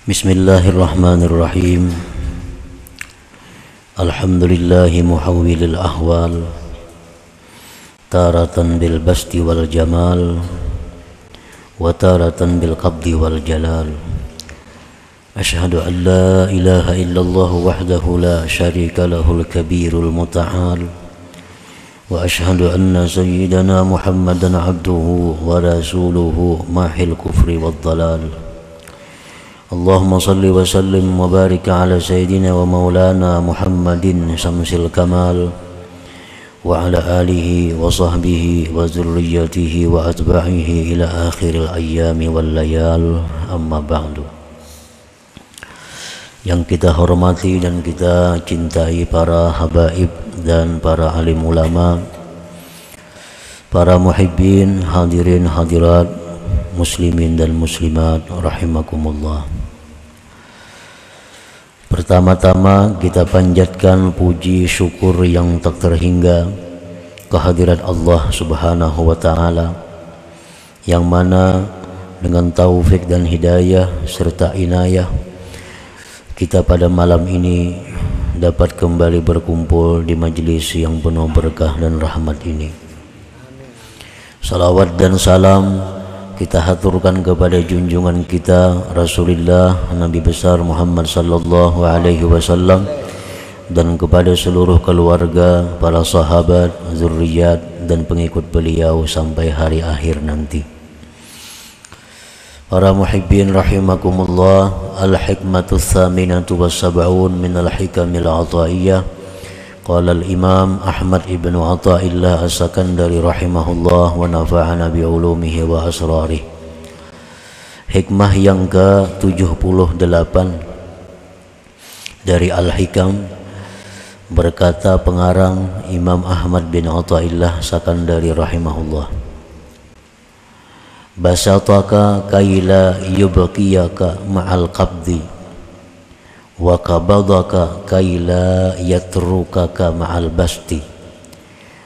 Bismillahirrahmanirrahim. Alhamdulillahi muhawwilil ahwal, taratan bil basti wal jamal, wa taratan bil qabdi wal jalal. Ashhadu an la ilaha illallah wahdahu la syarika lahul kabirul muta'al, wa ashhadu anna sayyidana Muhammadan abduhu wa rasuluhu mahil kufri wad dalal. Allahumma salli wa sallim wa barik ala sayyidina wa maulana Muhammadin samsil kamal wa ala alihi wa sahbihi wa zurriyatihi wa atba'ihi ila akhiril ayyami wal layal, amma ba'du. Yang kita hormati dan kita cintai para habaib dan para alim ulama, para muhibbin, hadirin hadirat, muslimin dan muslimat rahimakumullah. Pertama-tama kita panjatkan puji syukur yang tak terhingga kehadirat Allah Subhanahu wa taala, yang mana dengan taufik dan hidayah serta inayah kita pada malam ini dapat kembali berkumpul di majlis yang penuh berkah dan rahmat ini. Salawat dan salam kita haturkan kepada junjungan kita Rasulullah Nabi besar Muhammad sallallahu alaihi wasallam dan kepada seluruh keluarga, para sahabat, zurriyat dan pengikut beliau sampai hari akhir nanti. Para muhibbin rahimakumullah, al-hikmatus tsaminatu was-sab'un min al-hikamil 'ataiyah. Qala al-Imam Ahmad ibn Athaillah as-Sakandari rahimahullah wa nafa'ana bi ulumihi wa asrarih. Hikmah yang ke-78 dari Al-Hikam, berkata pengarang Imam Ahmad bin Athaillah Sakandari rahimahullah, basataka kaila yubqiyaka ma'al qabdi wa qabadaka kaila yatrukaka ma'al basti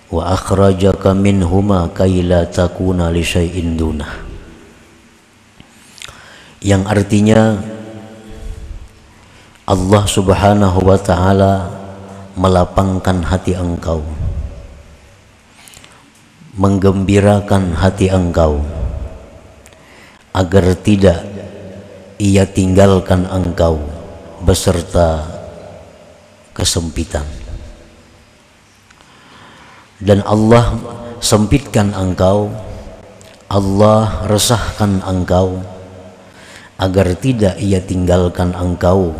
wa akhrajaka minhuma kaila takuna li syai'in dunah. Yang artinya Allah Subhanahu wa ta'ala melapangkan hati engkau, menggembirakan hati engkau agar tidak ia tinggalkan engkau beserta kesempitan, dan Allah sempitkan engkau, Allah resahkan engkau agar tidak ia tinggalkan engkau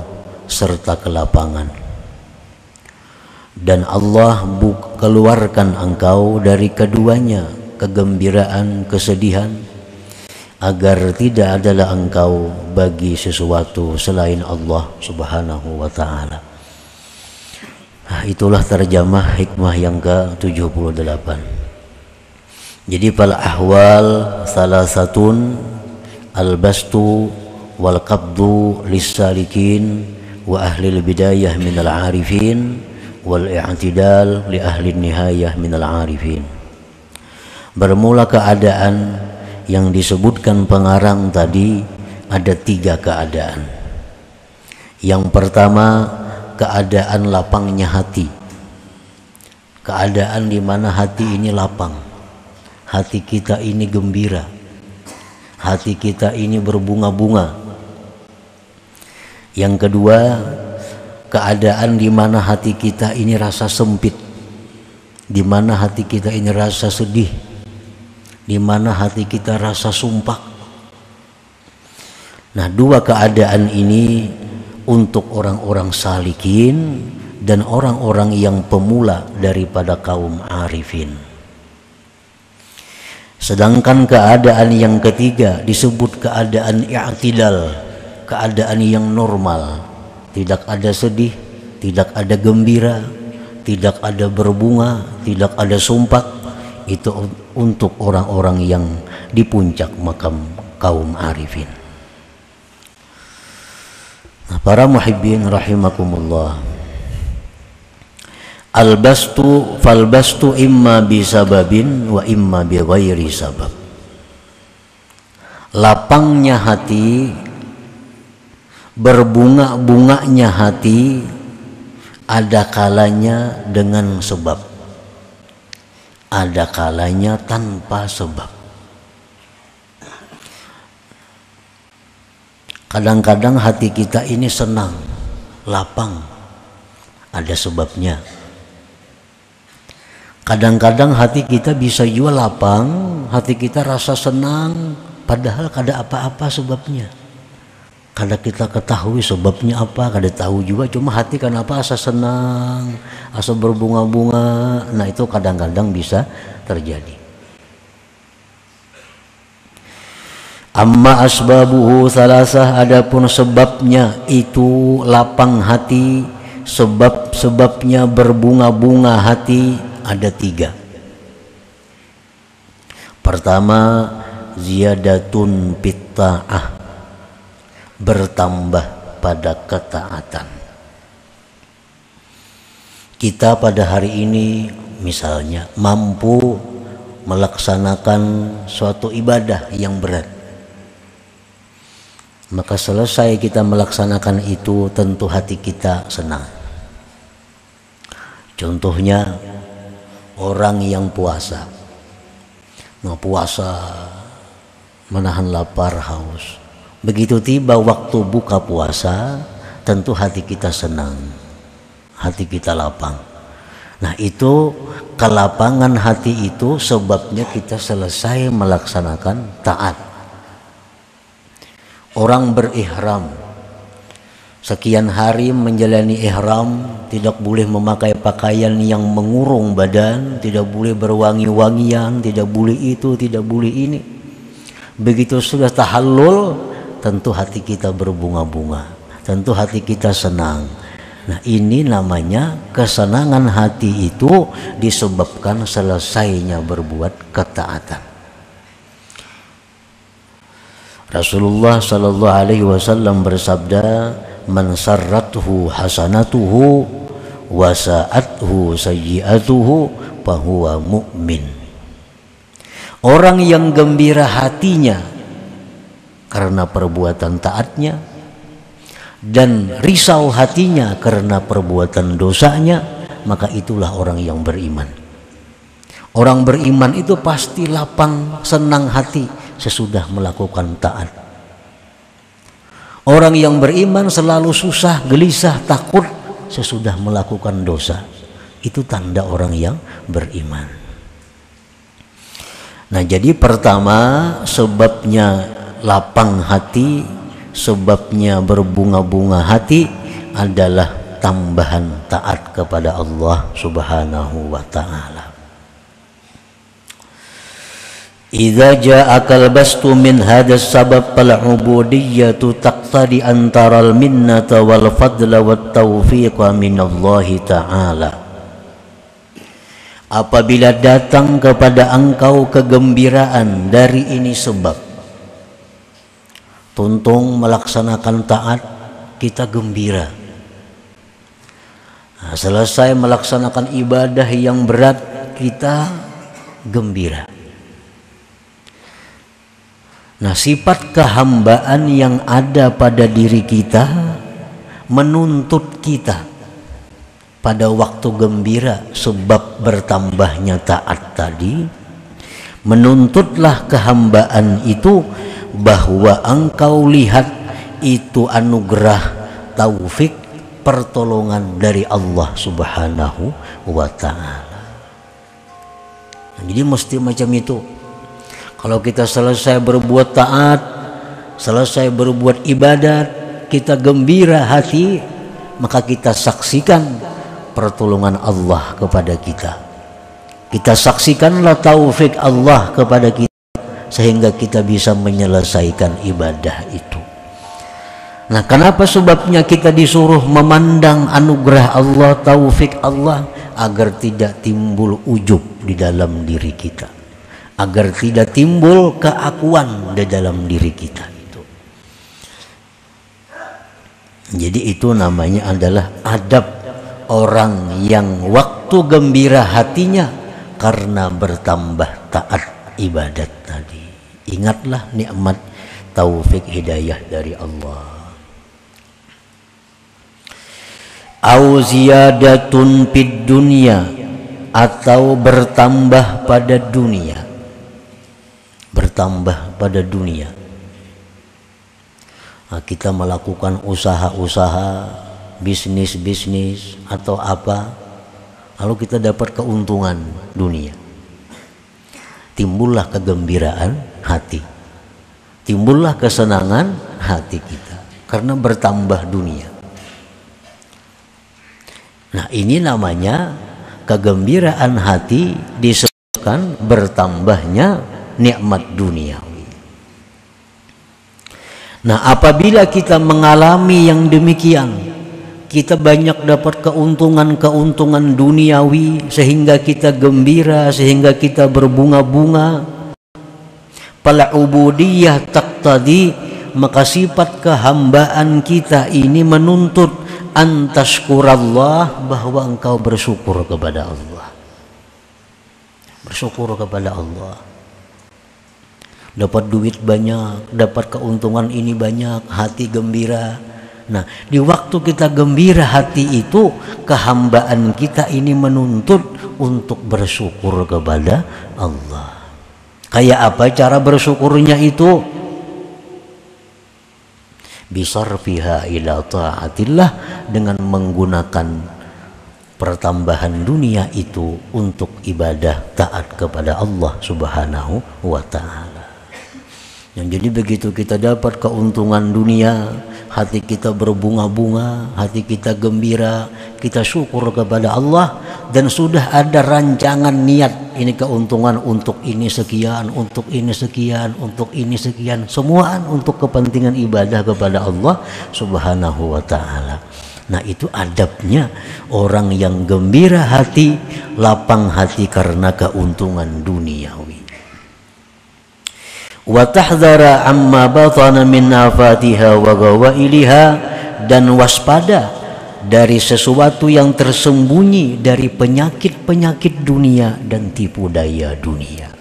serta kelapangan, dan Allah keluarkan engkau dari keduanya, kegembiraan, kesedihan, agar tidak adalah engkau bagi sesuatu selain Allah Subhanahu wa ta'ala. Itulah terjemah hikmah yang ke-78. Jadi fal ahwal salasatun al-bastu wal qabdu lis-salikin wa ahlil bidayah minal arifin wal i'tidal li ahli nihayah minal arifin. Bermula keadaan yang disebutkan pengarang tadi ada 3 keadaan. Yang pertama, keadaan lapangnya hati, keadaan di mana hati ini lapang, hati kita ini gembira, hati kita ini berbunga-bunga. Yang kedua, keadaan di mana hati kita ini rasa sempit, di mana hati kita ini rasa sedih, di mana hati kita rasa sumpah. Nah, 2 keadaan ini untuk orang-orang salikin dan orang-orang yang pemula daripada kaum arifin. Sedangkan keadaan yang ketiga disebut keadaan i'tidal, keadaan yang normal, tidak ada sedih, tidak ada gembira, tidak ada berbunga, tidak ada sumpah. Itu untuk orang-orang yang di puncak makam kaum arifin. Nah, para muhibbin rahimakumullah, al-bastu fal-bastu imma bisababin wa imma bi ghairi sabab. Lapangnya hati Berbunga-bunganya hati ada kalanya dengan sebab, ada kalanya tanpa sebab. Kadang-kadang hati kita ini senang, lapang, ada sebabnya. Kadang-kadang hati kita bisa juga lapang, hati kita rasa senang, padahal kada apa-apa sebabnya. Kada kita ketahui sebabnya apa, kada tahu juga, cuma hati kenapa asa senang, asa berbunga-bunga. Nah itu kadang-kadang bisa terjadi. Amma asbabuhu salasah, adapun sebabnya itu lapang hati, sebab-sebabnya berbunga-bunga hati ada 3. Pertama, ziyadatun bitta'ah, bertambah pada ketaatan. Kita pada hari ini misalnya mampu melaksanakan suatu ibadah yang berat, maka selesai kita melaksanakan itu tentu hati kita senang. Contohnya orang yang puasa, menahan lapar haus. Begitu tiba waktu buka puasa, tentu hati kita senang, hati kita lapang. Nah itu kelapangan hati itu sebabnya kita selesai melaksanakan taat. Orang berihram, sekian hari menjalani ihram, tidak boleh memakai pakaian yang mengurung badan, tidak boleh berwangi-wangian, tidak boleh itu, tidak boleh ini. Begitu sudah tahallul, tentu hati kita berbunga-bunga, tentu hati kita senang. Nah ini namanya kesenangan hati itu disebabkan selesainya berbuat ketaatan. Rasulullah sallallahu alaihi wasallam bersabda, man sarrathu hasanatuhu wa sa'athu sayyi'atuhu fahuwa mu'min. Orang yang gembira hatinya karena perbuatan taatnya dan risau hatinya karena perbuatan dosanya, maka itulah orang yang beriman. Orang beriman itu pasti lapang, senang hati sesudah melakukan taat. Orang yang beriman selalu susah, gelisah, takut sesudah melakukan dosa. Itu tanda orang yang beriman. Nah jadi pertama sebabnya lapang hati, sebabnya berbunga-bunga hati adalah tambahan taat kepada Allah Subhanahu wa ta'ala. Idza ja'akal bastu min hadas sabab fal ubudiyyatu taqtadi antaral minnata wal fadla wat taufiqa minallahi ta'ala. Apabila datang kepada engkau kegembiraan dari ini sebab, tuntung melaksanakan taat, kita gembira. Nah, selesai melaksanakan ibadah yang berat, kita gembira. Nah, sifat kehambaan yang ada pada diri kita menuntut kita pada waktu gembira sebab bertambahnya taat tadi, menuntutlah kehambaan itu bahwa engkau lihat itu anugerah, taufik, pertolongan dari Allah Subhanahu wa ta'ala. Jadi mesti macam itu. Kalau kita selesai berbuat taat, selesai berbuat ibadat, kita gembira hati, maka kita saksikan pertolongan Allah kepada kita. Kita saksikanlah taufik Allah kepada kita, sehingga kita bisa menyelesaikan ibadah itu. Nah, kenapa sebabnya kita disuruh memandang anugerah Allah, taufik Allah, agar tidak timbul ujub di dalam diri kita, agar tidak timbul keakuan di dalam diri kita itu. Jadi itu namanya adalah adab orang yang waktu gembira hatinya karena bertambah taat ibadat tadi. Ingatlah nikmat taufik hidayah dari Allah. au ziyadatun fid dunya, atau bertambah pada dunia, bertambah pada dunia. Nah, kita melakukan usaha-usaha, bisnis-bisnis atau apa, lalu kita dapat keuntungan dunia, timbullah kegembiraan hati, timbullah kesenangan hati kita karena bertambah dunia. Nah, ini namanya kegembiraan hati disebabkan bertambahnya nikmat duniawi. Nah, apabila kita mengalami yang demikian, kita banyak dapat keuntungan-keuntungan duniawi sehingga kita gembira, sehingga kita berbunga-bunga. Fal ubudiyah taqtadi, maka sifat kehambaan kita ini menuntut antashkurallah, bahwa engkau bersyukur kepada Allah. Bersyukur kepada Allah. Dapat duit banyak, dapat keuntungan ini banyak, hati gembira. Nah, di waktu kita gembira hati itu, kehambaan kita ini menuntut untuk bersyukur kepada Allah. Kayak apa cara bersyukurnya itu? Bisarfiha ila ta'atillah, dengan menggunakan pertambahan dunia itu untuk ibadah taat kepada Allah Subhanahu wa ta'ala. Yang jadi begitu kita dapat keuntungan dunia, hati kita berbunga-bunga, hati kita gembira, kita syukur kepada Allah, dan sudah ada rancangan niat, ini keuntungan untuk ini sekian, untuk ini sekian, untuk ini sekian, semuaan untuk kepentingan ibadah kepada Allah Subhanahu wa ta'ala. Nah, itu adabnya orang yang gembira hati, lapang hati karena keuntungan duniawi. Wa tahdhara amma batana min afatiha wa gawailiha, dan waspada dari sesuatu yang tersembunyi dari penyakit-penyakit dunia dan tipu daya dunia.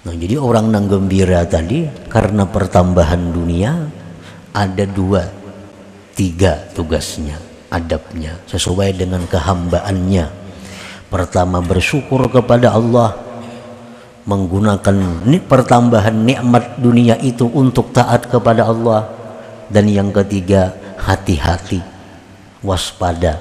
Nah, jadi orang yang gembira tadi karena pertambahan dunia ada 2-3 tugasnya, adabnya sesuai dengan kehambaannya. Pertama, bersyukur kepada Allah, menggunakan pertambahan nikmat dunia itu untuk taat kepada Allah. Dan yang ketiga, hati-hati, waspada,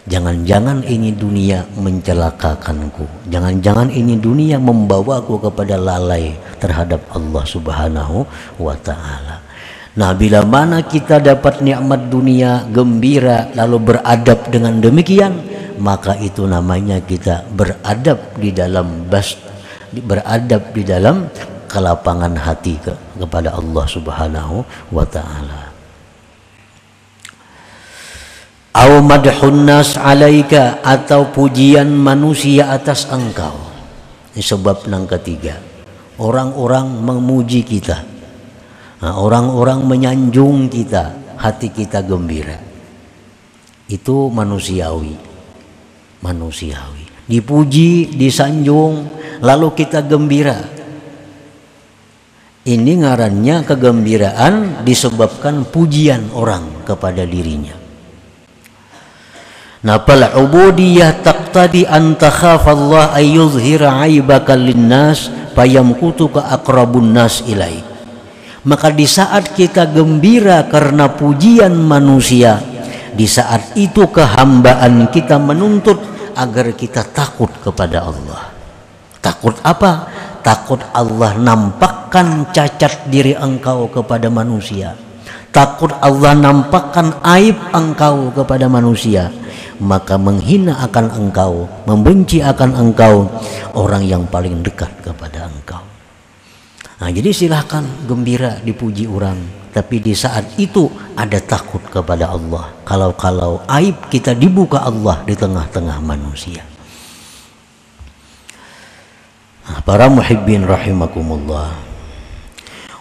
jangan-jangan ini dunia mencelakakanku, jangan-jangan ini dunia membawaku kepada lalai terhadap Allah Subhanahu wa ta'ala. Nah, bila mana kita dapat nikmat dunia, gembira, lalu beradab dengan demikian, maka itu namanya kita beradab di dalam beradab di dalam kelapangan hati kepada Allah Subhanahu wa ta'ala. Au madhun nas alaika, atau pujian manusia atas engkau. Ini sebab yang ketiga, orang-orang memuji kita, nah, orang-orang menyanjung kita, hati kita gembira. Itu manusiawi. Dipuji, disanjung, lalu kita gembira. Ini ngarannya kegembiraan disebabkan pujian orang kepada dirinya. Nah, fal ubudiyah taqtadi an takhafallaha ay yuzhira aibaka linnas fayamkutuka aqrabun nas ilaik. Maka di saat kita gembira karena pujian manusia, di saat itu kehambaan kita menuntut agar kita takut kepada Allah. Takut apa? Takut Allah nampakkan cacat diri engkau kepada manusia. Takut Allah nampakkan aib engkau kepada manusia. Maka menghina akan engkau, membenci akan engkau orang yang paling dekat kepada engkau. Nah, jadi silahkan gembira dipuji orang, tapi di saat itu ada takut kepada Allah. Kalau aib kita dibuka Allah di tengah-tengah manusia. Nah, para muhibbin rahimakumullah.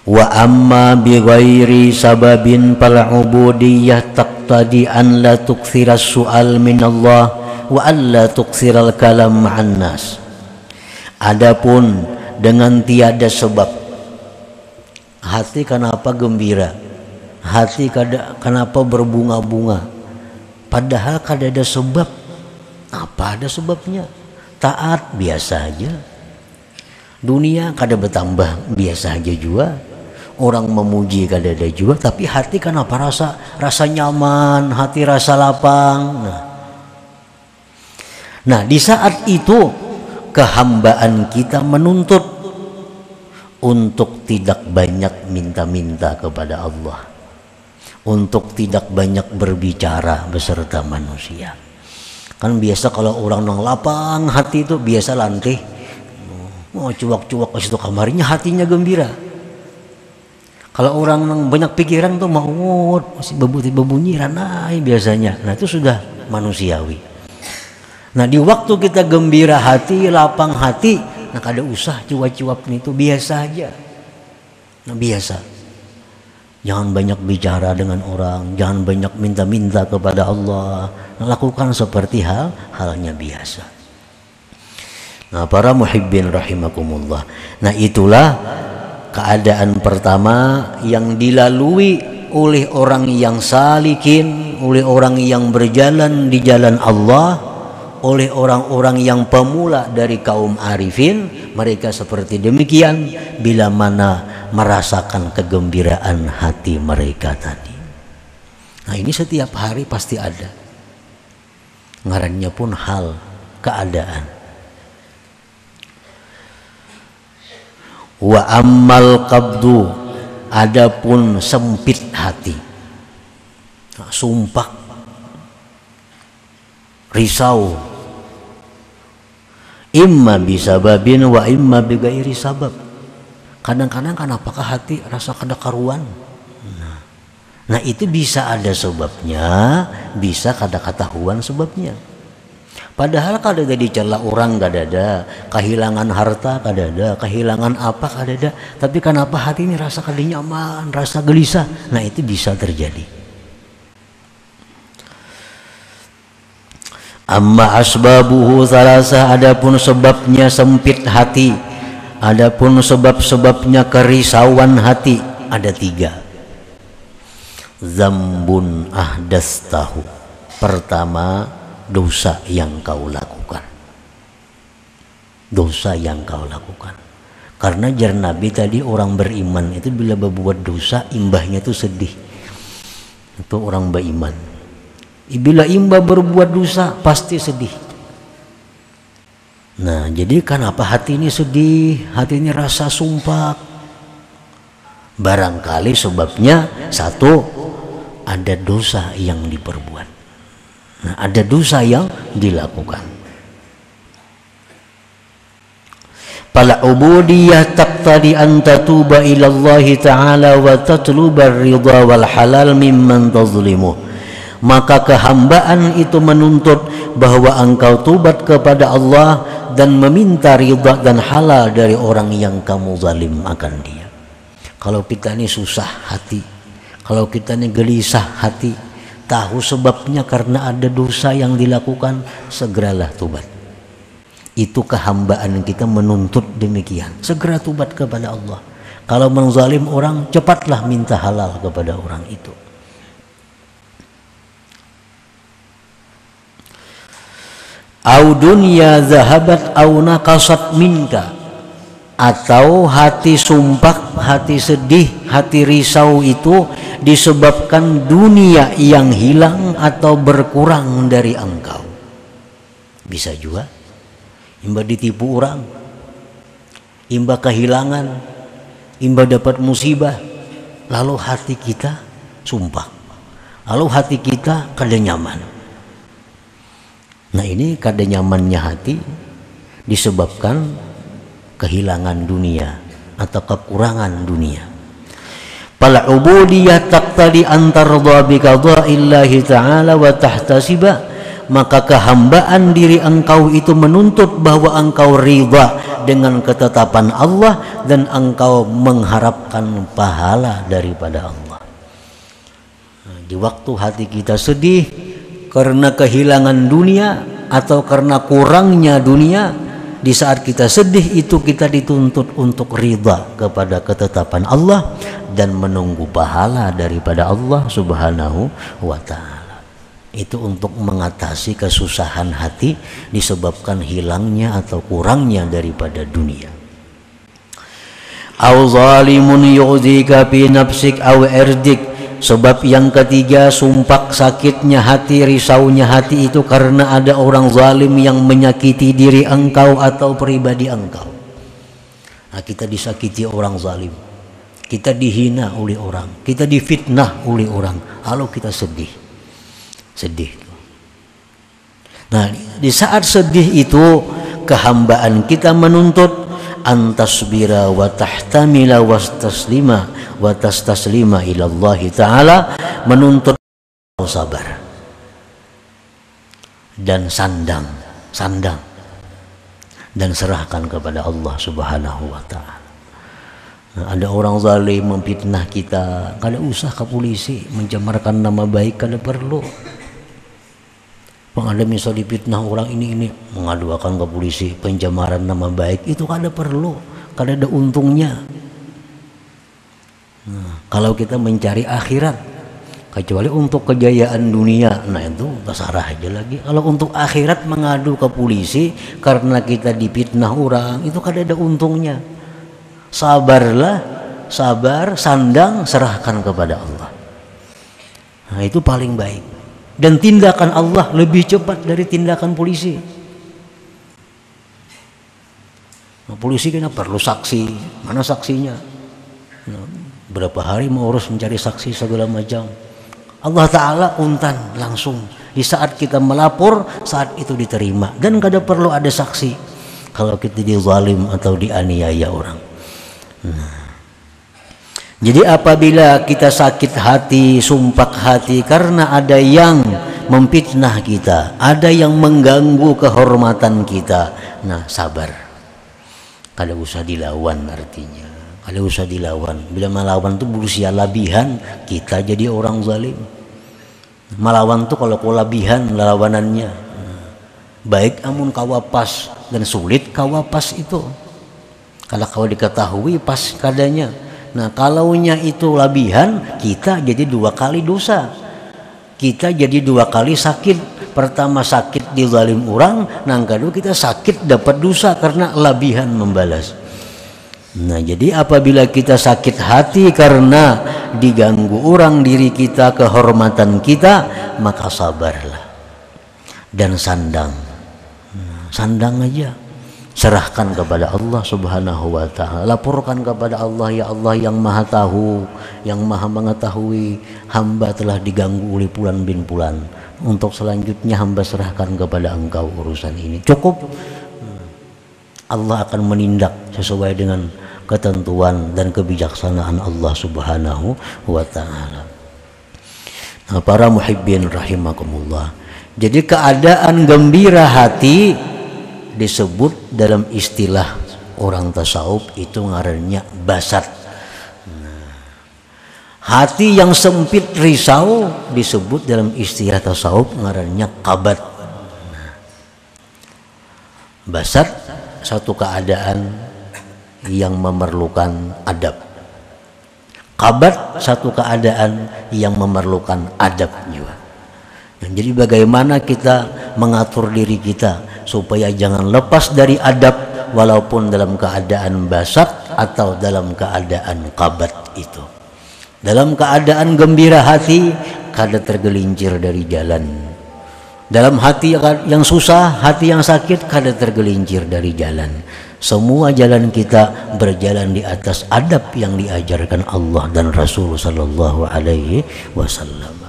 Wa amma bi ghairi sababin fal ubudiyyah taqtadi an la tukthira su'al min Allah wa an la tukthira al-kalam ma'an nas. Adapun dengan tiada sebab, hati kenapa gembira, hati kenapa berbunga-bunga, Padahal kada ada sebab. Apa ada sebabnya? Taat biasa aja. Dunia kada bertambah biasa aja juga. Orang memuji kada ada juga, tapi hati kenapa rasa nyaman, hati rasa lapang. Nah, di saat itu kehambaan kita menuntut untuk tidak banyak minta-minta kepada Allah, untuk tidak banyak berbicara beserta manusia. Kan biasa kalau orang nang lapang hati itu biasa lantih, mau cuak-cuak ke situ kamarnya hatinya gembira. Kalau orang nang banyak pikiran tuh mau masih bebunyi ranai biasanya. Nah itu sudah manusiawi. Nah di waktu kita gembira hati, lapang hati, nah kada usah cuap-cuap itu biasa aja. Nah biasa. Jangan banyak bicara dengan orang, jangan banyak minta-minta kepada Allah. Nah, lakukan seperti halnya biasa. Nah para muhibbin rahimakumullah. Nah itulah keadaan pertama yang dilalui oleh orang yang salikin, oleh orang yang berjalan di jalan Allah, oleh orang-orang yang pemula dari kaum arifin. Mereka seperti demikian bila mana merasakan kegembiraan hati mereka tadi. Nah ini setiap hari pasti ada. Ngarannya pun hal, keadaan. Wa ammal qabdu, adapun sempit hati, sumpah, risau, imma bisababin wa imma bigairi sabab. Kadang-kadang kan apakah hati rasa kada karuan. Nah itu bisa ada sebabnya, bisa kada ketahuan sebabnya. Padahal kada ada dicela orang, kada ada kehilangan harta, kada ada kehilangan apa, kada ada. Tapi kenapa hati ini rasa kada nyaman, rasa gelisah? Nah itu bisa terjadi. Amma asbabuhu thalatha, adapun sebabnya sempit hati, adapun sebab-sebabnya kerisauan hati ada 3. Zambun ahdastahu, pertama dosa yang kau lakukan. Dosa yang kau lakukan. Karena jar Nabi tadi orang beriman itu bila berbuat dosa imbahnya itu sedih. Itu orang beriman. Bila imbah berbuat dosa pasti sedih. Nah jadi kenapa hati ini sedih, hati ini rasa sumpah? Barangkali sebabnya satu, ada dosa yang diperbuat. Nah, ada dosa yang dilakukan. Fal ubudiyah taqtadi an tatuba ila Allah Ta'ala wa tatluba ar-ridha wal halal mimman tazlimu. Maka kehambaan itu menuntut bahwa engkau tubat kepada Allah dan meminta ridha dan halal dari orang yang kamu zalim akan dia. Kalau kita ini susah hati, kalau kita ini gelisah hati, tahu sebabnya karena ada dosa yang dilakukan, segeralah tubat. Itu kehambaan kita menuntut demikian. Segera tubat kepada Allah. Kalau menzalim orang, cepatlah minta halal kepada orang itu. Au dunya zahabat au naqasat minka, atau hati sumpah, hati sedih, hati risau itu disebabkan dunia yang hilang atau berkurang dari engkau. Bisa juga imba ditipu orang, imba kehilangan, imba dapat musibah, lalu hati kita sumpah, lalu hati kita kada nyaman. Nah ini kada nyamannya hati disebabkan kehilangan dunia atau kekurangan dunia. Fal ubudiyah taqtadi an tardha bi qada'illahi ta'ala wa tahtasiba, maka kehambaan diri engkau itu menuntut bahwa engkau ridha dengan ketetapan Allah dan engkau mengharapkan pahala daripada Allah. Nah, di waktu hati kita sedih karena kehilangan dunia atau karena kurangnya dunia, di saat kita sedih itu kita dituntut untuk ridha kepada ketetapan Allah dan menunggu pahala daripada Allah Subhanahu wa ta'ala. Itu untuk mengatasi kesusahan hati disebabkan hilangnya atau kurangnya daripada dunia. Au zalimun yu'dzika fi nafsik aw irdik. Sebab yang ketiga, sumpah sakitnya hati, risaunya hati itu karena ada orang zalim yang menyakiti diri engkau atau pribadi engkau. Nah, kita disakiti orang zalim, kita dihina oleh orang, kita difitnah oleh orang, lalu kita sedih. Nah, di saat sedih itu kehambaan kita menuntut antasbira wa tahtamila wa tastaslima ila Allah Ta'ala, menuntut sabar dan sandang dan serahkan kepada Allah Subhanahu wa Ta'ala. Nah, ada orang zalim memfitnah kita, kada usah ke polisi mencemarkan nama baik, kada perlu. Ada misal difitnah orang ini mengadukan ke polisi pencemaran nama baik, itu kada perlu, kada ada untungnya. Nah, kalau kita mencari akhirat, kecuali untuk kejayaan dunia, nah itu terserah aja lagi. Kalau untuk akhirat mengadu ke polisi karena kita difitnah orang, itu kada ada untungnya. Sabarlah, sandang, serahkan kepada Allah. Nah, itu paling baik. Dan tindakan Allah lebih cepat dari tindakan polisi. Nah, polisi kan perlu saksi, mana saksinya? Nah, berapa hari mau urus mencari saksi segala macam. Allah Ta'ala untan langsung di saat kita melapor, saat itu diterima dan kada perlu ada saksi kalau kita dizalim atau dianiaya orang. Nah, jadi apabila kita sakit hati, sumpah hati karena ada yang memfitnah kita, ada yang mengganggu kehormatan kita, nah sabar, kada usah dilawan. Artinya kada usah dilawan. Bila melawan tuh berusia labihan, kita jadi orang zalim. Melawan tuh kalau kelabihan lawanannya, baik amun kawapas dan sulit kawapas itu. Kalau kau diketahui pas kadanya. Nah, kalaunya itu labihan, kita jadi dua kali dosa. Kita jadi dua kali sakit. Pertama sakit di zalim orang, nah kedua kita sakit dapat dosa karena labihan membalas. Nah, jadi apabila kita sakit hati karena diganggu orang diri kita, kehormatan kita, maka sabarlah dan sandang. Nah, sandang aja. Serahkan kepada Allah Subhanahu wa Ta'ala, laporkan kepada Allah, ya Allah yang maha tahu, yang maha mengetahui, hamba telah diganggu oleh Fulan bin Fulan, untuk selanjutnya hamba serahkan kepada engkau urusan ini. Cukup, Allah akan menindak sesuai dengan ketentuan dan kebijaksanaan Allah Subhanahu wa Ta'ala. Nah, para muhibbin rahimakumullah, jadi keadaan gembira hati disebut dalam istilah orang tasawuf itu ngarannya basat. Nah, hati yang sempit risau disebut dalam istilah tasawuf ngarannya kabat. Nah, basat satu keadaan yang memerlukan adab, kabat satu keadaan yang memerlukan adab juga. Jadi bagaimana kita mengatur diri kita supaya jangan lepas dari adab walaupun dalam keadaan basat atau dalam keadaan kabat itu. Dalam keadaan gembira hati, kada tergelincir dari jalan. Dalam hati yang susah, hati yang sakit, kada tergelincir dari jalan. Semua jalan kita berjalan di atas adab yang diajarkan Allah dan Rasul sallallahu alaihi wasallam.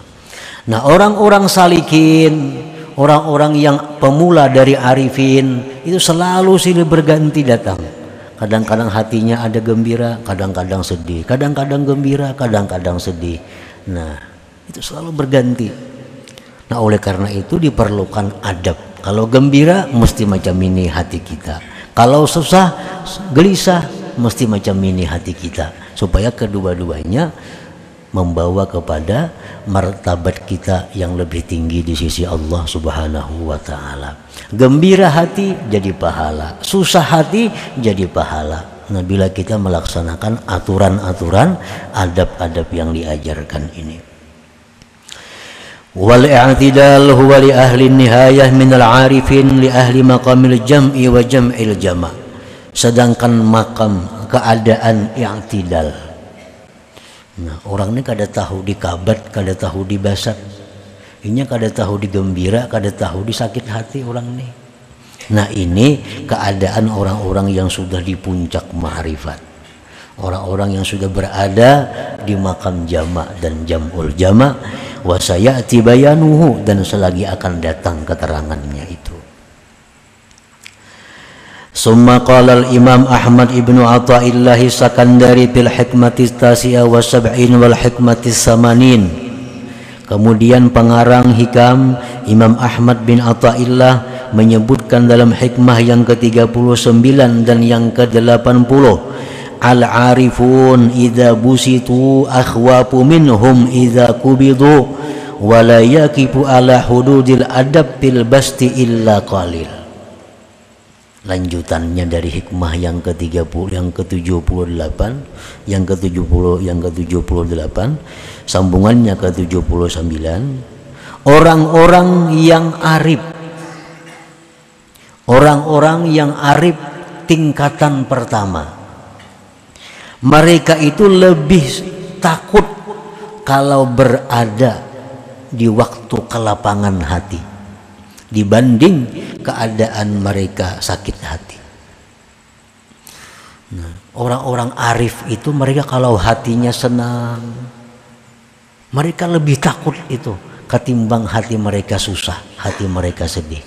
Nah, orang-orang salikin, orang-orang yang pemula dari arifin itu selalu silih berganti datang. Kadang-kadang hatinya ada gembira, kadang-kadang sedih, kadang-kadang gembira, kadang-kadang sedih. Nah, itu selalu berganti. Nah, oleh karena itu diperlukan adab. Kalau gembira mesti macam ini hati kita, kalau susah gelisah mesti macam ini hati kita, supaya kedua-duanya membawa kepada martabat kita yang lebih tinggi di sisi Allah Subhanahu wa Ta'ala. Gembira hati jadi pahala, susah hati jadi pahala. Nah, bila kita melaksanakan aturan-aturan, adab-adab yang diajarkan ini. Wal i'tidal huwa li ahli nihayah minal arifin li ahli maqamil jam'i wa jam'il jama'. Sedangkan makam keadaan i'tidal. Nah, orang ini kada tahu di kabat, kada tahu di basat. Ini kada tahu di gembira, kada tahu di sakit hati orang ini. Nah, ini keadaan orang-orang yang sudah di puncak ma'rifat. Orang-orang yang sudah berada di makam jama' dan jam'ul jama'. Wa sayati bayanuhu, dan selagi akan datang keterangannya itu. Summa qala al-Imam Ahmad ibnu Athaillah Sakandari fil hikmati tasi'a wa sab'in wal hikmati samanin. Kemudian pengarang hikam Imam Ahmad bin Athaillah menyebutkan dalam hikmah yang ke-39 dan yang ke-80, al-arifun idza busitu akhwafu minhum idza kubidu wa la yaqifu ala hududil adab bil basti illa qalil. Lanjutannya dari hikmah yang ke-30, yang ke-78, yang ke-70, yang ke-78, sambungannya ke-79, orang-orang yang arif, orang-orang yang arif tingkatan pertama, mereka itu lebih takut kalau berada di waktu kelapangan hati dibanding keadaan mereka sakit hati. Nah, orang-orang arif itu mereka kalau hatinya senang, mereka lebih takut itu ketimbang hati mereka susah, hati mereka sedih.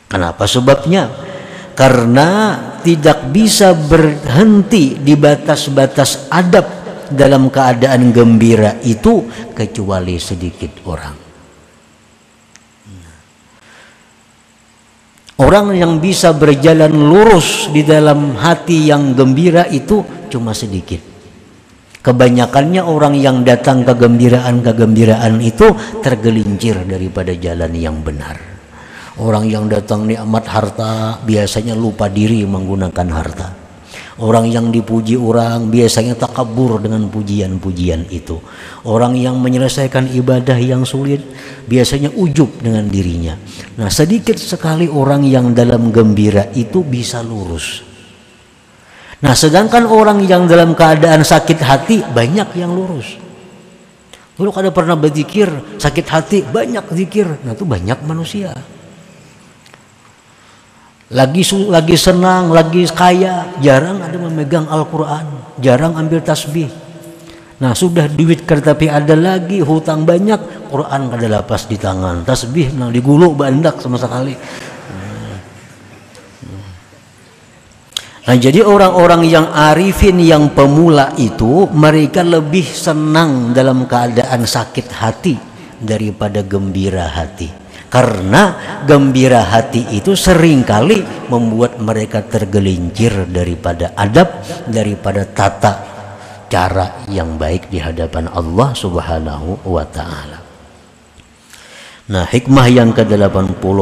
Kenapa sebabnya? Karena tidak bisa berhenti di batas-batas adab dalam keadaan gembira itu kecuali sedikit orang. Orang yang bisa berjalan lurus di dalam hati yang gembira itu cuma sedikit. Kebanyakannya orang yang datang kegembiraan itu tergelincir daripada jalan yang benar. Orang yang datang nikmat harta biasanya lupa diri menggunakan harta. Orang yang dipuji orang biasanya takabur dengan pujian-pujian itu. Orang yang menyelesaikan ibadah yang sulit biasanya ujub dengan dirinya. Nah, sedikit sekali orang yang dalam gembira itu bisa lurus. Nah, sedangkan orang yang dalam keadaan sakit hati banyak yang lurus. Dulu kada pernah berzikir, sakit hati banyak zikir. Nah, itu banyak manusia. Lagi senang, lagi kaya, jarang ada memegang Al-Quran, jarang ambil tasbih. Nah, sudah duit tapi ada lagi, hutang banyak, Quran kada lapas di tangan, tasbih nah digulung bandak sama sekali. Nah, jadi orang-orang yang arifin, yang pemula itu mereka lebih senang dalam keadaan sakit hati daripada gembira hati. Karena gembira hati itu seringkali membuat mereka tergelincir daripada adab, daripada tata cara yang baik di hadapan Allah Subhanahu wa ta'ala. Nah, hikmah yang ke-80,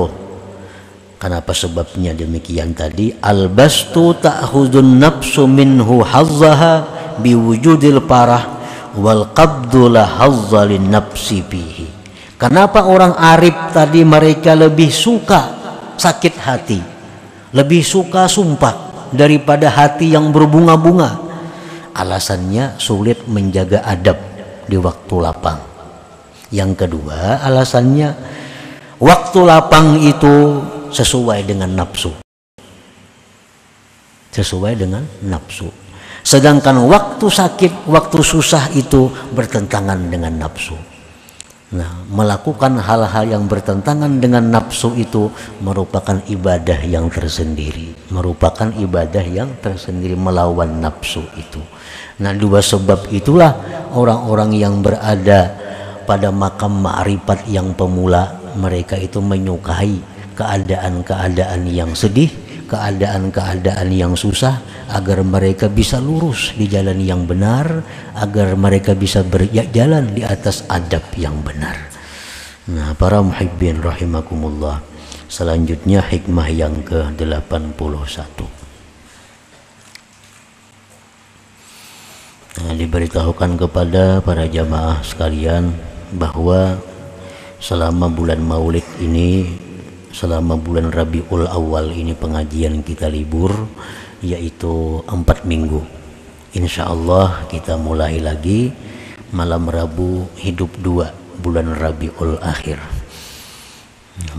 kenapa sebabnya demikian tadi? Al-bastu ta'khudun nafsu minhu hazzaha biwujudil parah wal qabdu la hazza lin nafsi fihi. Kenapa orang arif tadi mereka lebih suka sakit hati, lebih suka sumpah daripada hati yang berbunga-bunga? Alasannya sulit menjaga adab di waktu lapang. Yang kedua, alasannya waktu lapang itu sesuai dengan nafsu. Sesuai dengan nafsu. Sedangkan waktu sakit, waktu susah itu bertentangan dengan nafsu. Nah, melakukan hal-hal yang bertentangan dengan nafsu itu merupakan ibadah yang tersendiri, merupakan ibadah yang tersendiri melawan nafsu itu. Nah, dua sebab itulah orang-orang yang berada pada makam ma'rifat yang pemula, mereka itu menyukai keadaan-keadaan yang sedih, keadaan-keadaan yang susah, agar mereka bisa lurus di jalan yang benar, agar mereka bisa berjalan di atas adab yang benar. Nah, para muhibbin rahimakumullah, selanjutnya hikmah yang ke-81. Nah, diberitahukan kepada para jamaah sekalian bahwa selama bulan Maulid ini, selama bulan Rabiul Awal ini pengajian kita libur, yaitu 4 minggu. Insya Allah kita mulai lagi malam Rabu hidup 2 bulan Rabiul Akhir.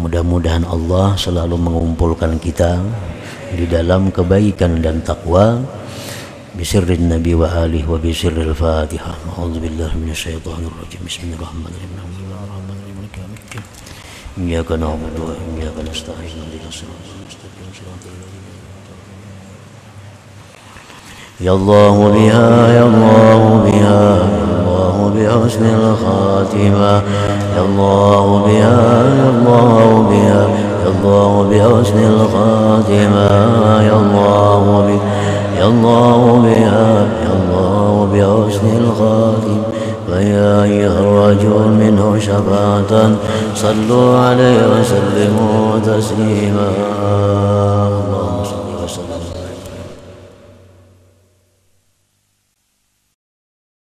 Mudah-mudahan Allah selalu mengumpulkan kita di dalam kebaikan dan takwa. Bisirrin Nabi wa alihi wa bisirril Fatihah. A'udzubillahi minasyaitonir rajim. Bismillahirrahmanirrahim. Iyyaka na'budu wa iyyaka nasta'in. Ihdinas siratal mustaqim. Ya Allah biha, ya Allah biha, ya Allah biha husnul khatimah. Ya Allah biha, ya Allah biha, ya Allah biha husnul khatimah. Ya Allah biha, ya Allah biha, ya Allah biha husnul khatimah. فيا أيها الرجل منه شفاعة صلوا عليه وسلموا تسليما. اللهم صل وسلم